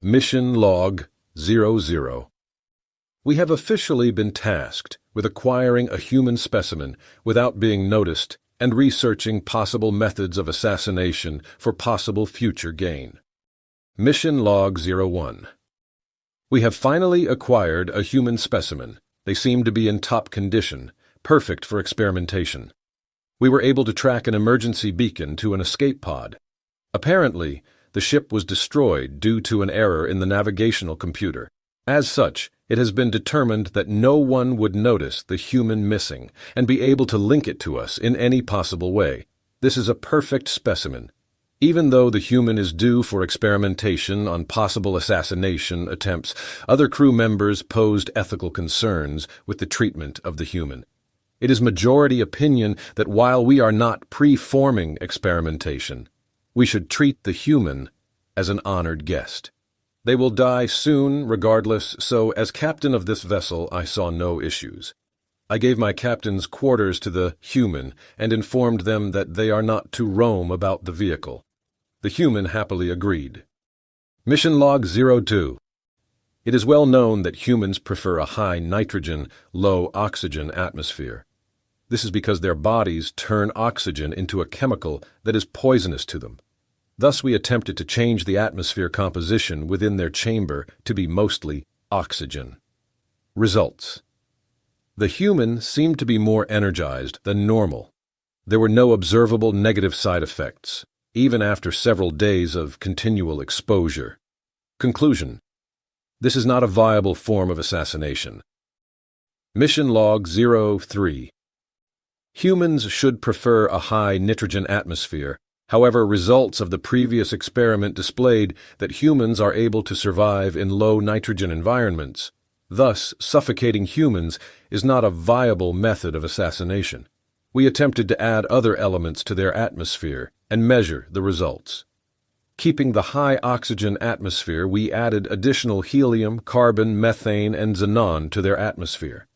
Mission Log 00. We have officially been tasked with acquiring a human specimen without being noticed and researching possible methods of assassination for possible future gain. Mission Log 01. We have finally acquired a human specimen. They seem to be in top condition, perfect for experimentation. We were able to track an emergency beacon to an escape pod. Apparently, the ship was destroyed due to an error in the navigational computer. As such, it has been determined that no one would notice the human missing and be able to link it to us in any possible way. This is a perfect specimen. Even though the human is due for experimentation on possible assassination attempts, other crew members posed ethical concerns with the treatment of the human. It is majority opinion that while we are not preforming experimentation, we should treat the human as an honored guest. They will die soon regardless, so as captain of this vessel I saw no issues. I gave my captain's quarters to the human and informed them that they are not to roam about the vehicle. The human happily agreed. Mission Log 02. It is well known that humans prefer a high nitrogen, low oxygen atmosphere. This is because their bodies turn oxygen into a chemical that is poisonous to them. Thus we attempted to change the atmosphere composition within their chamber to be mostly oxygen. Results. The human seemed to be more energized than normal. There were no observable negative side effects, even after several days of continual exposure. Conclusion. This is not a viable form of assassination. Mission Log 03. Humans should prefer a high nitrogen atmosphere. However, results of the previous experiment displayed that humans are able to survive in low nitrogen environments. Thus, suffocating humans is not a viable method of assassination. We attempted to add other elements to their atmosphere and measure the results. Keeping the high oxygen atmosphere, we added additional helium, carbon, methane, and xenon to their atmosphere.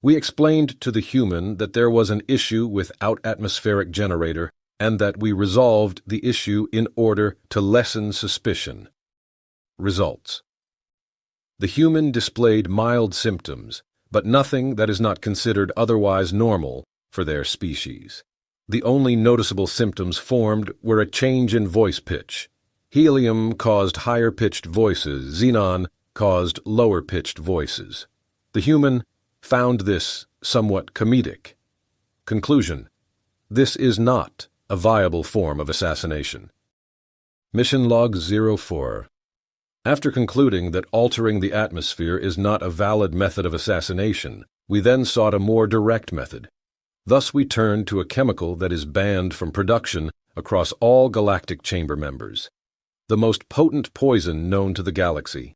We explained to the human that there was an issue with out-atmospheric generator and that we resolved the issue in order to lessen suspicion. Results. The human displayed mild symptoms, but nothing that is not considered otherwise normal for their species. The only noticeable symptoms formed were a change in voice pitch. Helium caused higher-pitched voices, xenon caused lower-pitched voices. The human found this somewhat comedic. Conclusion. This is not a viable form of assassination. Mission Log 04. After concluding that altering the atmosphere is not a valid method of assassination, we then sought a more direct method. Thus we turned to a chemical that is banned from production across all galactic chamber members, the most potent poison known to the galaxy.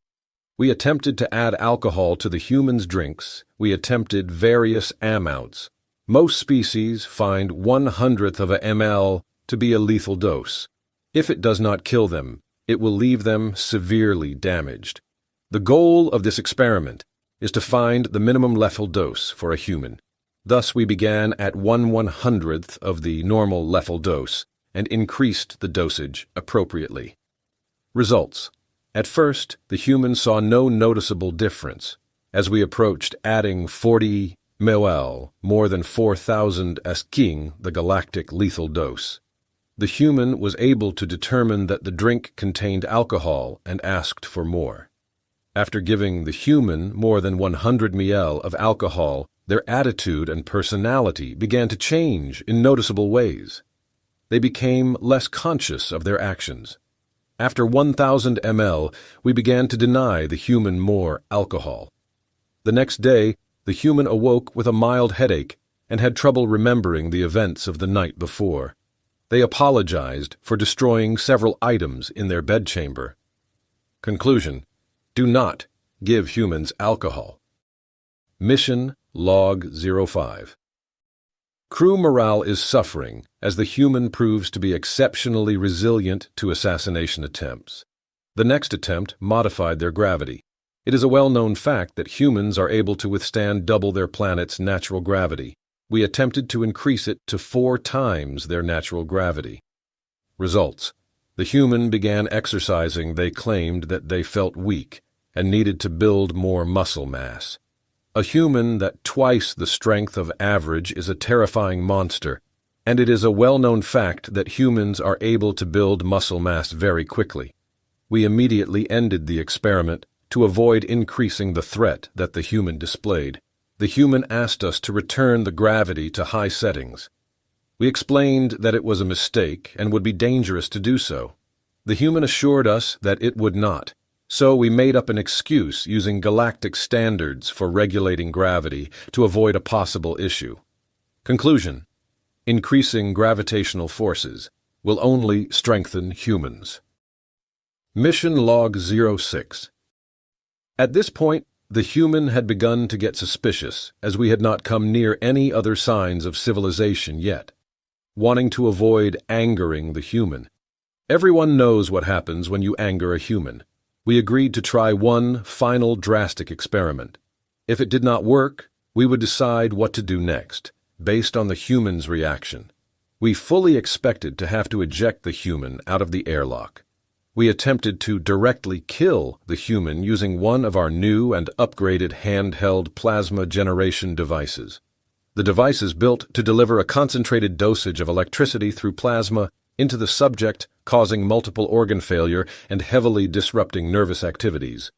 We attempted to add alcohol to the human's drinks. We attempted various amounts. Most species find 1/100th of a ml to be a lethal dose. If it does not kill them, it will leave them severely damaged. The goal of this experiment is to find the minimum lethal dose for a human. Thus we began at 1/100th of the normal lethal dose and increased the dosage appropriately. Results. At first, the human saw no noticeable difference. As we approached adding 40 ml, more than 4,000 asking the galactic lethal dose, the human was able to determine that the drink contained alcohol and asked for more. After giving the human more than 100 ml of alcohol, their attitude and personality began to change in noticeable ways. They became less conscious of their actions. After 1,000 ml, we began to deny the human more alcohol. The next day, the human awoke with a mild headache and had trouble remembering the events of the night before. They apologized for destroying several items in their bedchamber. Conclusion. Do not give humans alcohol. Mission Log 05. Crew morale is suffering as the human proves to be exceptionally resilient to assassination attempts. The next attempt modified their gravity. It is a well-known fact that humans are able to withstand double their planet's natural gravity. We attempted to increase it to 4 times their natural gravity. Results. The human began exercising. They claimed that they felt weak and needed to build more muscle mass. A human that twice the strength of average is a terrifying monster, and it is a well-known fact that humans are able to build muscle mass very quickly. We immediately ended the experiment to avoid increasing the threat that the human displayed. The human asked us to return the gravity to high settings. We explained that it was a mistake and would be dangerous to do so. The human assured us that it would not, so we made up an excuse using galactic standards for regulating gravity to avoid a possible issue. Conclusion: increasing gravitational forces will only strengthen humans. Mission Log 06. At this point, the human had begun to get suspicious, as we had not come near any other signs of civilization yet. Wanting to avoid angering the human. Everyone knows what happens when you anger a human. We agreed to try one final drastic experiment. If it did not work, we would decide what to do next, based on the human's reaction. We fully expected to have to eject the human out of the airlock. We attempted to directly kill the human using one of our new and upgraded handheld plasma generation devices. The device is built to deliver a concentrated dosage of electricity through plasma into the subject, causing multiple organ failure and heavily disrupting nervous activities.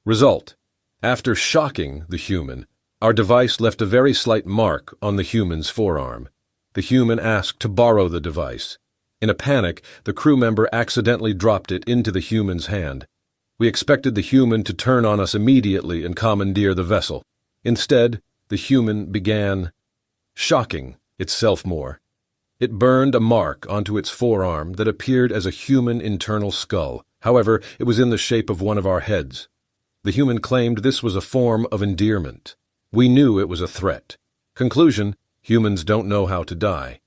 Result: after shocking the human, our device left a very slight mark on the human's forearm. The human asked to borrow the device. In a panic, the crew member accidentally dropped it into the human's hand. We expected the human to turn on us immediately and commandeer the vessel. Instead, the human began shocking itself more. It burned a mark onto its forearm that appeared as a human internal skull. However, it was in the shape of one of our heads. The human claimed this was a form of endearment. We knew it was a threat. Conclusion: humans don't know how to die.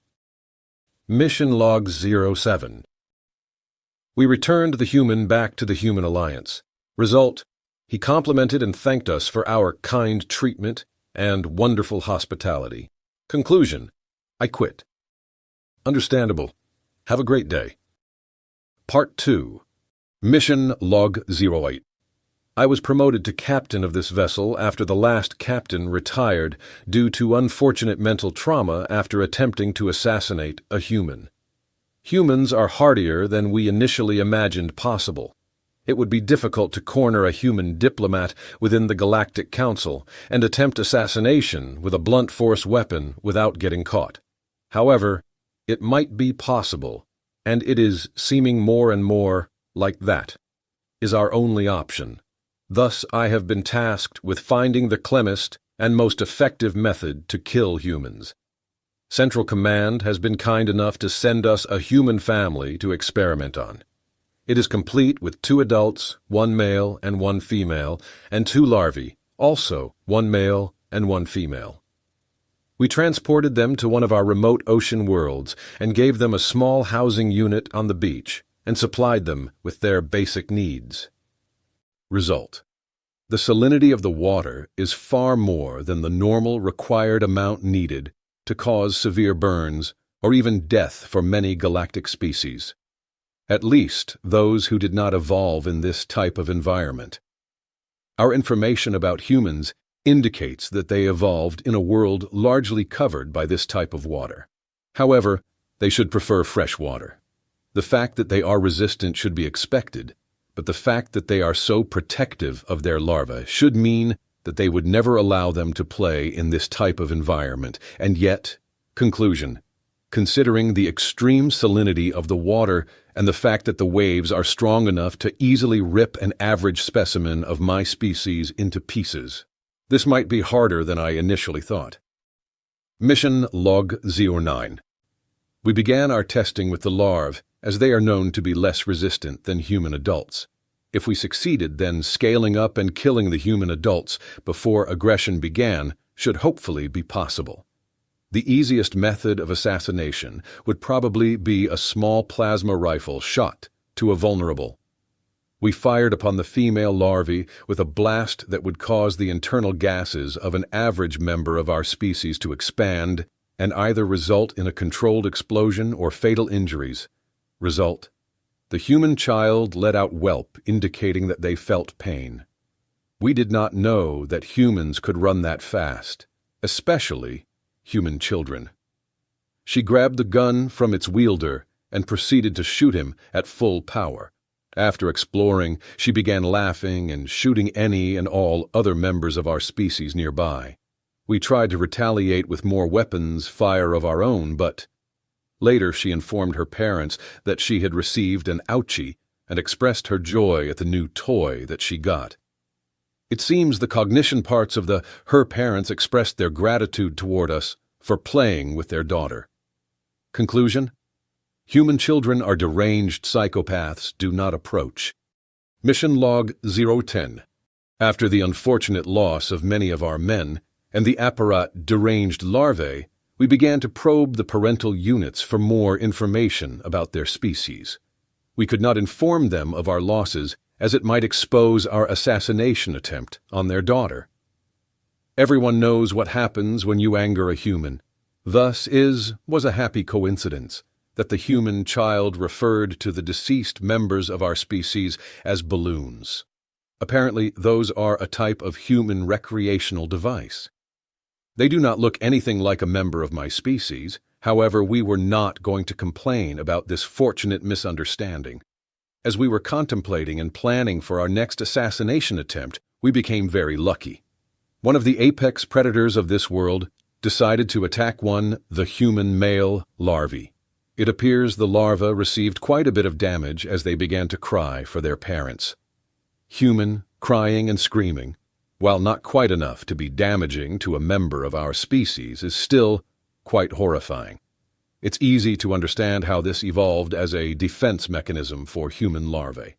Mission Log 07. We returned the human back to the Human Alliance. Result: he complimented and thanked us for our kind treatment and wonderful hospitality. Conclusion: I quit. Understandable. Have a great day. Part 2. Mission Log 08. I was promoted to captain of this vessel after the last captain retired due to unfortunate mental trauma after attempting to assassinate a human. Humans are hardier than we initially imagined possible. It would be difficult to corner a human diplomat within the Galactic Council and attempt assassination with a blunt force weapon without getting caught. However, it might be possible, and it is seeming more and more like that is our only option. Thus, I have been tasked with finding the cleanest and most effective method to kill humans. Central Command has been kind enough to send us a human family to experiment on. It is complete with 2 adults, 1 male and 1 female, and 2 larvae, also 1 male and 1 female. We transported them to one of our remote ocean worlds and gave them a small housing unit on the beach and supplied them with their basic needs. Result: the salinity of the water is far more than the normal required amount needed to cause severe burns or even death for many galactic species. At least those who did not evolve in this type of environment. Our information about humans indicates that they evolved in a world largely covered by this type of water. However, they should prefer fresh water. The fact that they are resistant should be expected, but the fact that they are so protective of their larvae should mean that they would never allow them to play in this type of environment. And yet, conclusion: considering the extreme salinity of the water and the fact that the waves are strong enough to easily rip an average specimen of my species into pieces, this might be harder than I initially thought. Mission Log 09. We began our testing with the larvae, as they are known to be less resistant than human adults. If we succeeded, then scaling up and killing the human adults before aggression began should hopefully be possible. The easiest method of assassination would probably be a small plasma rifle shot to a vulnerable. We fired upon the female larvae with a blast that would cause the internal gases of an average member of our species to expand and either result in a controlled explosion or fatal injuries. Result: The human child let out whelp, indicating that they felt pain. We did not know that humans could run that fast, especially human children. She grabbed the gun from its wielder and proceeded to shoot him at full power. After exploring, she began laughing and shooting any and all other members of our species nearby. We tried to retaliate with more weapons, fire of our own, but later she informed her parents that she had received an ouchie and expressed her joy at the new toy that she got. It seems the cognition parts of her parents expressed their gratitude toward us for playing with their daughter. Conclusion: human children are deranged psychopaths. Do not approach. Mission Log 010. After the unfortunate loss of many of our men and the apparat deranged larvae, we began to probe the parental units for more information about their species. We could not inform them of our losses, as it might expose our assassination attempt on their daughter. Everyone knows what happens when you anger a human. Thus was a happy coincidence that the human child referred to the deceased members of our species as balloons. Apparently, those are a type of human recreational device. They do not look anything like a member of my species. However, we were not going to complain about this fortunate misunderstanding. As we were contemplating and planning for our next assassination attempt, we became very lucky. One of the apex predators of this world decided to attack the human male larvae. It appears the larva received quite a bit of damage as they began to cry for their parents. Human, crying and screaming, while not quite enough to be damaging to a member of our species, is still quite horrifying. It's easy to understand how this evolved as a defense mechanism for human larvae.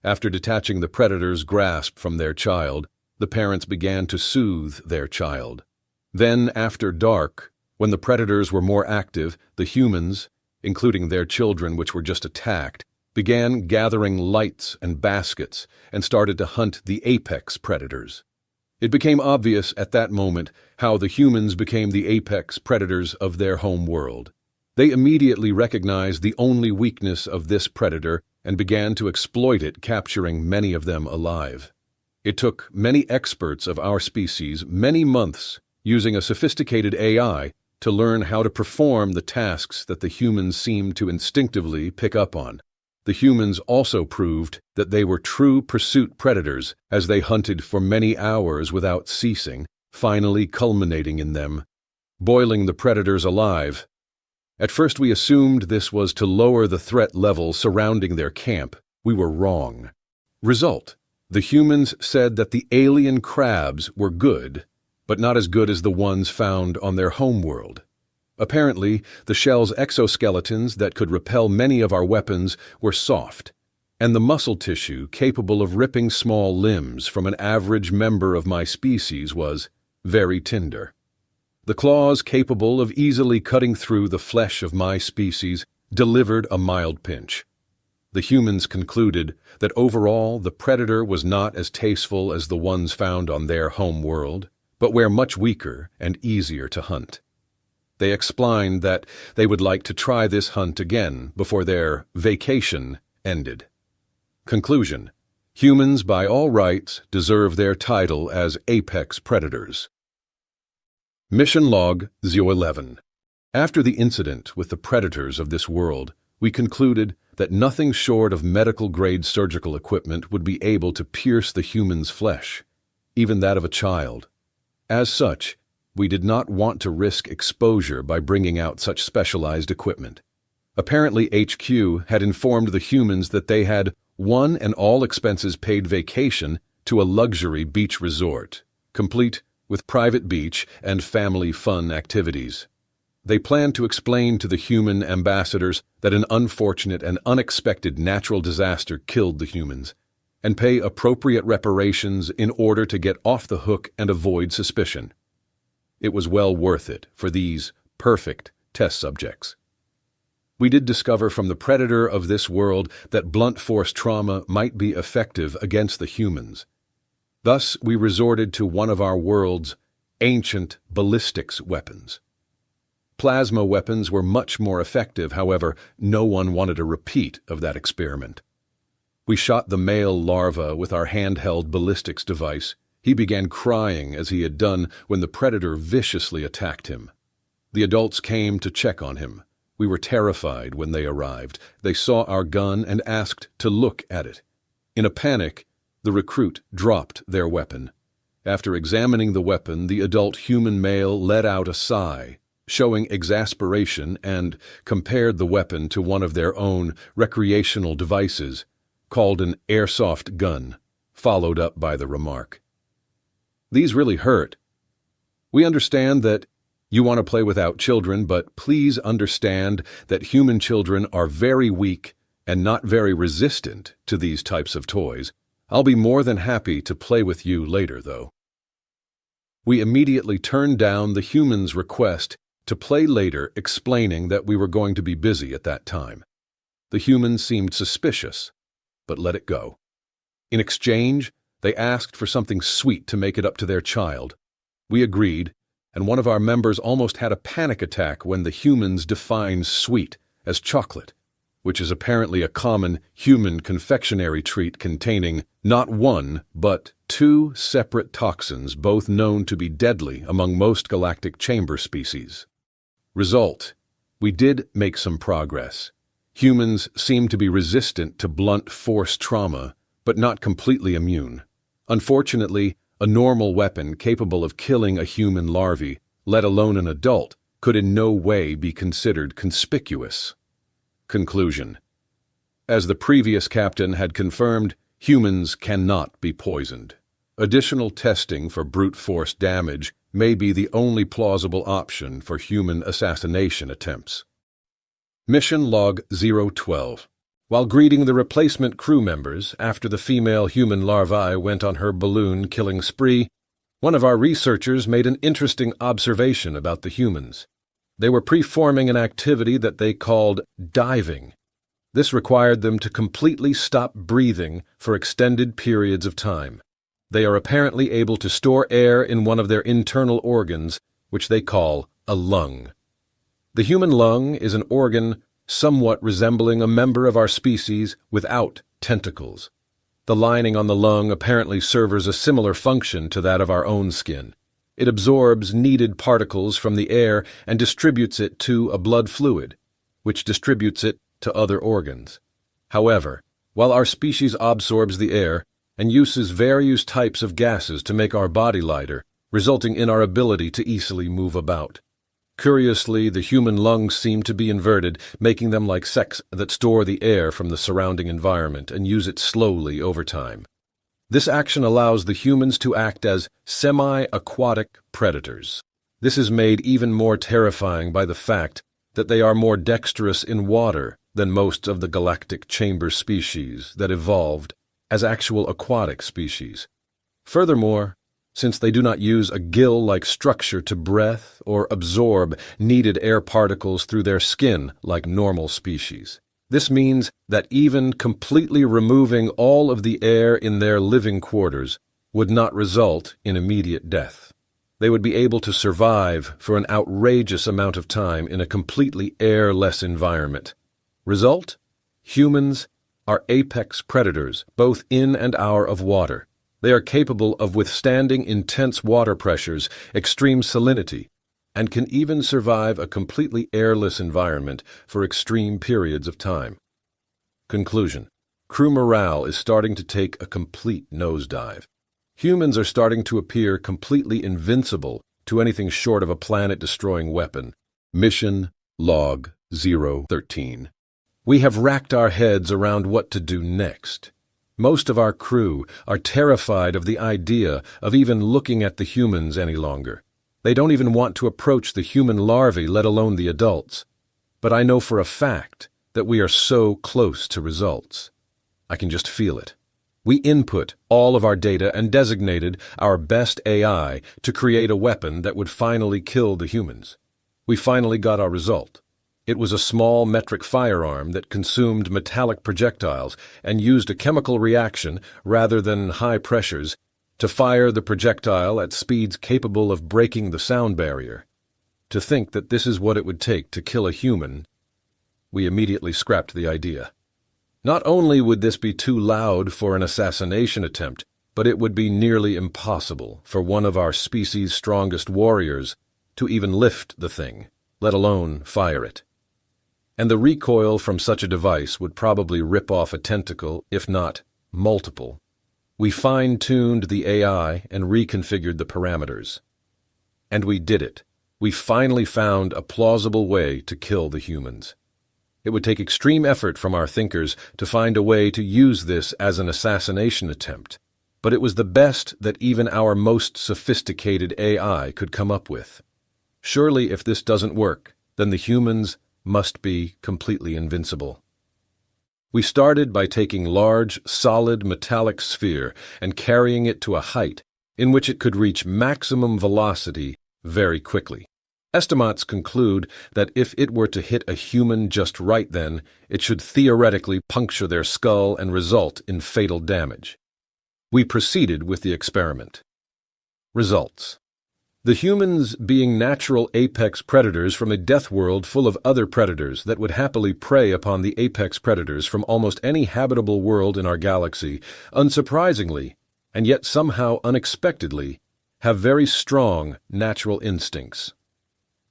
After detaching the predator's grasp from their child, the parents began to soothe their child. Then, after dark, when the predators were more active, the humans, including their children which were just attacked, began gathering lights and baskets and started to hunt the apex predators. It became obvious at that moment how the humans became the apex predators of their home world. They immediately recognized the only weakness of this predator and began to exploit it, capturing many of them alive. It took many experts of our species many months using a sophisticated AI to learn how to perform the tasks that the humans seemed to instinctively pick up on. The humans also proved that they were true pursuit predators as they hunted for many hours without ceasing, finally culminating in them boiling the predators alive. At first we assumed this was to lower the threat level surrounding their camp. We were wrong. Result: the humans said that the alien crabs were good, but not as good as the ones found on their homeworld. Apparently, the shell's exoskeletons that could repel many of our weapons were soft, and the muscle tissue capable of ripping small limbs from an average member of my species was very tender. The claws capable of easily cutting through the flesh of my species delivered a mild pinch. The humans concluded that overall the predator was not as tasteful as the ones found on their home world, but were much weaker and easier to hunt. They explained that they would like to try this hunt again before their vacation ended. Conclusion: humans by all rights deserve their title as apex predators. Mission Log 011. After the incident with the predators of this world, we concluded that nothing short of medical-grade surgical equipment would be able to pierce the human's flesh, even that of a child. As such, we did not want to risk exposure by bringing out such specialized equipment. Apparently HQ had informed the humans that they had one and all expenses paid vacation to a luxury beach resort, complete with private beach and family fun activities. They planned to explain to the human ambassadors that an unfortunate and unexpected natural disaster killed the humans, and pay appropriate reparations in order to get off the hook and avoid suspicion. It was well worth it for these perfect test subjects. We did discover from the predator of this world that blunt force trauma might be effective against the humans. Thus, we resorted to one of our world's ancient ballistics weapons. Plasma weapons were much more effective, however, no one wanted a repeat of that experiment. We shot the male larva with our handheld ballistics device. He began crying as he had done when the predator viciously attacked him. The adults came to check on him. We were terrified when they arrived. They saw our gun and asked to look at it. In a panic, the recruit dropped their weapon. After examining the weapon, the adult human male let out a sigh, showing exasperation, and compared the weapon to one of their own recreational devices, called an airsoft gun, followed up by the remark, "These really hurt. We understand that you want to play without children, but please understand that human children are very weak and not very resistant to these types of toys. I'll be more than happy to play with you later, though." We immediately turned down the human's request to play later, explaining that we were going to be busy at that time. The human seemed suspicious, but let it go. In exchange, they asked for something sweet to make it up to their child. We agreed, and one of our members almost had a panic attack when the humans defined sweet as chocolate, which is apparently a common human confectionery treat containing not one, but 2 separate toxins, both known to be deadly among most galactic chamber species. Result: we did make some progress. Humans seem to be resistant to blunt force trauma, but not completely immune. Unfortunately, a normal weapon capable of killing a human larvae, let alone an adult, could in no way be considered conspicuous. Conclusion: as the previous captain had confirmed, humans cannot be poisoned. Additional testing for brute force damage may be the only plausible option for human assassination attempts. Mission Log 012. While greeting the replacement crew members after the female human larvae went on her balloon-killing spree, one of our researchers made an interesting observation about the humans. They were performing an activity that they called diving. This required them to completely stop breathing for extended periods of time. They are apparently able to store air in one of their internal organs, which they call a lung. The human lung is an organ somewhat resembling a member of our species without tentacles. The lining on the lung apparently serves a similar function to that of our own skin. It absorbs needed particles from the air and distributes it to a blood fluid, which distributes it to other organs. However, while our species absorbs the air and uses various types of gases to make our body lighter, resulting in our ability to easily move about. Curiously, the human lungs seem to be inverted, making them like sacs that store the air from the surrounding environment and use it slowly over time. This action allows the humans to act as semi-aquatic predators. This is made even more terrifying by the fact that they are more dexterous in water than most of the galactic chamber species that evolved as actual aquatic species. Furthermore, since they do not use a gill-like structure to breathe or absorb needed air particles through their skin like normal species. This means that even completely removing all of the air in their living quarters would not result in immediate death. They would be able to survive for an outrageous amount of time in a completely airless environment. Result? Humans are apex predators, both in and out of water. They are capable of withstanding intense water pressures, extreme salinity, and can even survive a completely airless environment for extreme periods of time. Conclusion: crew morale is starting to take a complete nosedive. Humans are starting to appear completely invincible to anything short of a planet-destroying weapon. Mission Log 013. We have racked our heads around what to do next. Most of our crew are terrified of the idea of even looking at the humans any longer. They don't even want to approach the human larvae, let alone the adults. But I know for a fact that we are so close to results. I can just feel it. We input all of our data and designated our best AI to create a weapon that would finally kill the humans. We finally got our result. It was a small metric firearm that consumed metallic projectiles and used a chemical reaction rather than high pressures to fire the projectile at speeds capable of breaking the sound barrier. To think that this is what it would take to kill a human, we immediately scrapped the idea. Not only would this be too loud for an assassination attempt, but it would be nearly impossible for one of our species' strongest warriors to even lift the thing, let alone fire it. And the recoil from such a device would probably rip off a tentacle, if not multiple. We fine-tuned the AI and reconfigured the parameters. And we did it. We finally found a plausible way to kill the humans. It would take extreme effort from our thinkers to find a way to use this as an assassination attempt, but it was the best that even our most sophisticated AI could come up with. Surely if this doesn't work, then the humans must be completely invincible. We started by taking large, solid metallic sphere and carrying it to a height in which it could reach maximum velocity very quickly. Estimates conclude that if it were to hit a human just right then, it should theoretically puncture their skull and result in fatal damage. We proceeded with the experiment. Results. The humans being natural apex predators from a death world full of other predators that would happily prey upon the apex predators from almost any habitable world in our galaxy, unsurprisingly, and yet somehow unexpectedly, have very strong natural instincts.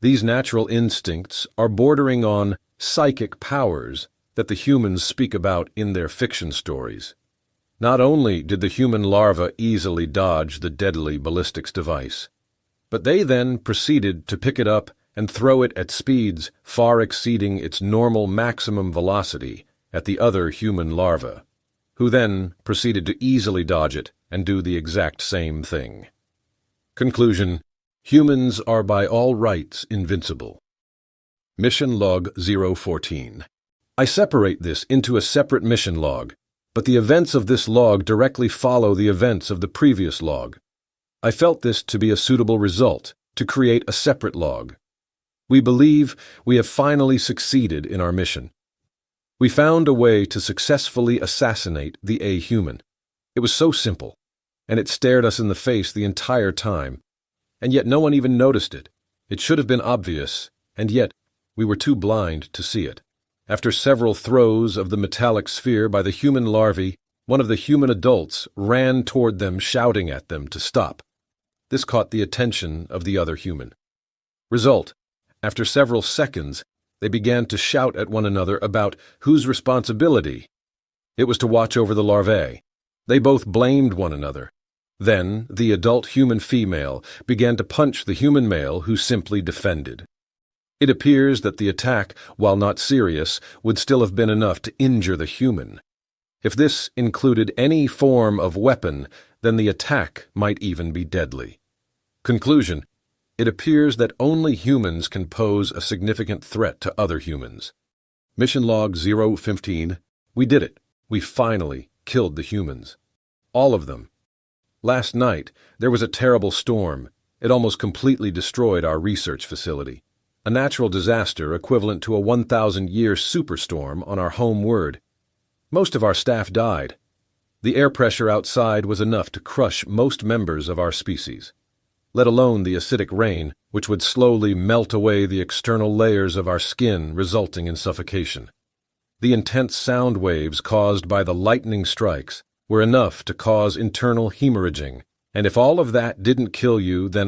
These natural instincts are bordering on psychic powers that the humans speak about in their fiction stories. Not only did the human larva easily dodge the deadly ballistics device, but they then proceeded to pick it up and throw it at speeds far exceeding its normal maximum velocity at the other human larva, who then proceeded to easily dodge it and do the exact same thing. Conclusion: humans are by all rights invincible. Mission Log 014. I separate this into a separate mission log, but the events of this log directly follow the events of the previous log. I felt this to be a suitable result, to create a separate log. We believe we have finally succeeded in our mission. We found a way to successfully assassinate the A-human. It was so simple, and it stared us in the face the entire time. And yet no one even noticed it. It should have been obvious, and yet we were too blind to see it. After several throws of the metallic sphere by the human larvae, one of the human adults ran toward them, shouting at them to stop. This caught the attention of the other human. Result: after several seconds, they began to shout at one another about whose responsibility it was to watch over the larvae. They both blamed one another. Then the adult human female began to punch the human male, who simply defended. It appears that the attack, while not serious, would still have been enough to injure the human. If this included any form of weapon, then the attack might even be deadly. Conclusion: it appears that only humans can pose a significant threat to other humans. Mission Log 015. We did it. We finally killed the humans. All of them. Last night, there was a terrible storm. It almost completely destroyed our research facility. A natural disaster equivalent to a 1,000-year superstorm on our home world. Most of our staff died. The air pressure outside was enough to crush most members of our species, let alone the acidic rain, which would slowly melt away the external layers of our skin, resulting in suffocation. The intense sound waves caused by the lightning strikes were enough to cause internal hemorrhaging, and if all of that didn't kill you, then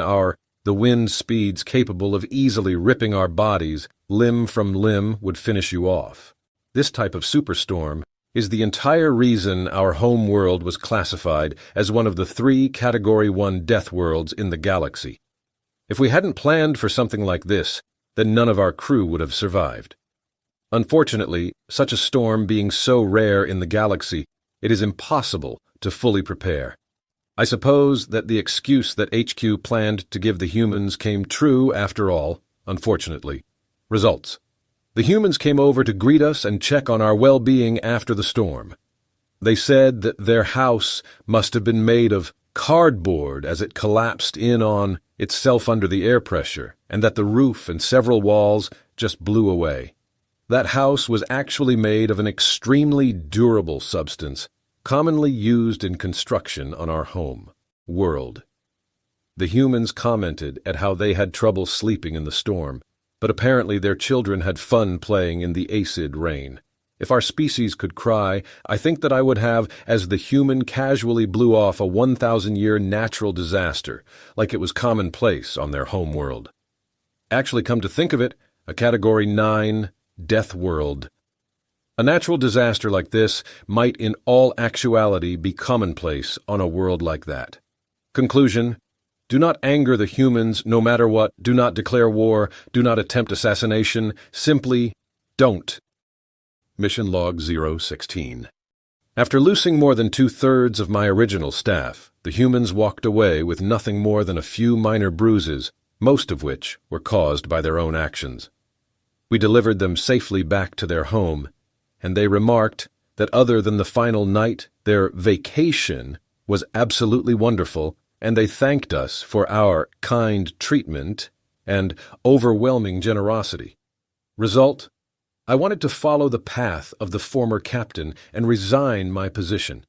the wind speeds capable of easily ripping our bodies limb from limb would finish you off. This type of superstorm is the entire reason our home world was classified as one of the 3 Category 1 death worlds in the galaxy. If we hadn't planned for something like this, then none of our crew would have survived. Unfortunately, such a storm being so rare in the galaxy, it is impossible to fully prepare. I suppose that the excuse that HQ planned to give the humans came true after all, unfortunately. Results: the humans came over to greet us and check on our well-being after the storm. They said that their house must have been made of cardboard as it collapsed in on itself under the air pressure, and that the roof and several walls just blew away. That house was actually made of an extremely durable substance, commonly used in construction on our home world. The humans commented at how they had trouble sleeping in the storm, but apparently their children had fun playing in the acid rain. If our species could cry, I think that I would have as the human casually blew off a 1,000-year natural disaster, like it was commonplace on their home world. Actually, come to think of it, a Category 9 death world. A natural disaster like this might in all actuality be commonplace on a world like that. Conclusion: do not anger the humans no matter what, do not declare war, do not attempt assassination, simply don't. Mission Log 016. After losing more than 2/3 of my original staff, the humans walked away with nothing more than a few minor bruises, most of which were caused by their own actions. We delivered them safely back to their home, and they remarked that other than the final night, their vacation was absolutely wonderful, and they thanked us for our kind treatment and overwhelming generosity. Result: I wanted to follow the path of the former captain and resign my position.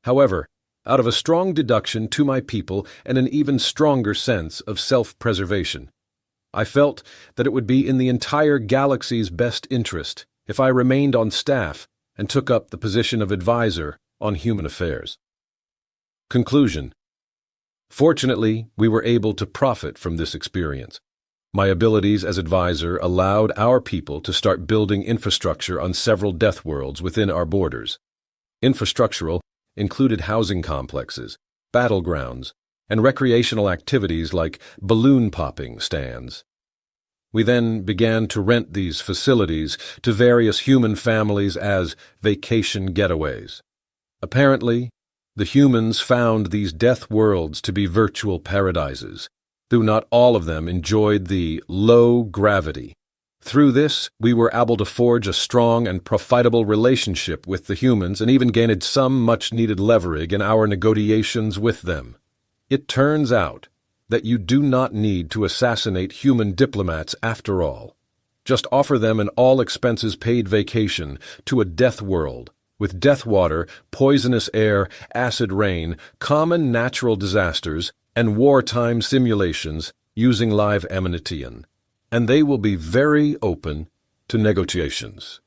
However, out of a strong deduction to my people and an even stronger sense of self-preservation, I felt that it would be in the entire galaxy's best interest if I remained on staff and took up the position of advisor on human affairs. Conclusion: fortunately, we were able to profit from this experience. My abilities as advisor allowed our people to start building infrastructure on several death worlds within our borders. Infrastructural included housing complexes, battlegrounds, and recreational activities like balloon popping stands. We then began to rent these facilities to various human families as vacation getaways. Apparently, the humans found these death worlds to be virtual paradises, though not all of them enjoyed the low gravity. Through this, we were able to forge a strong and profitable relationship with the humans and even gained some much-needed leverage in our negotiations with them. It turns out that you do not need to assassinate human diplomats after all. Just offer them an all-expenses-paid vacation to a death world with death water, poisonous air, acid rain, common natural disasters, and wartime simulations using live ammunition, and they will be very open to negotiations.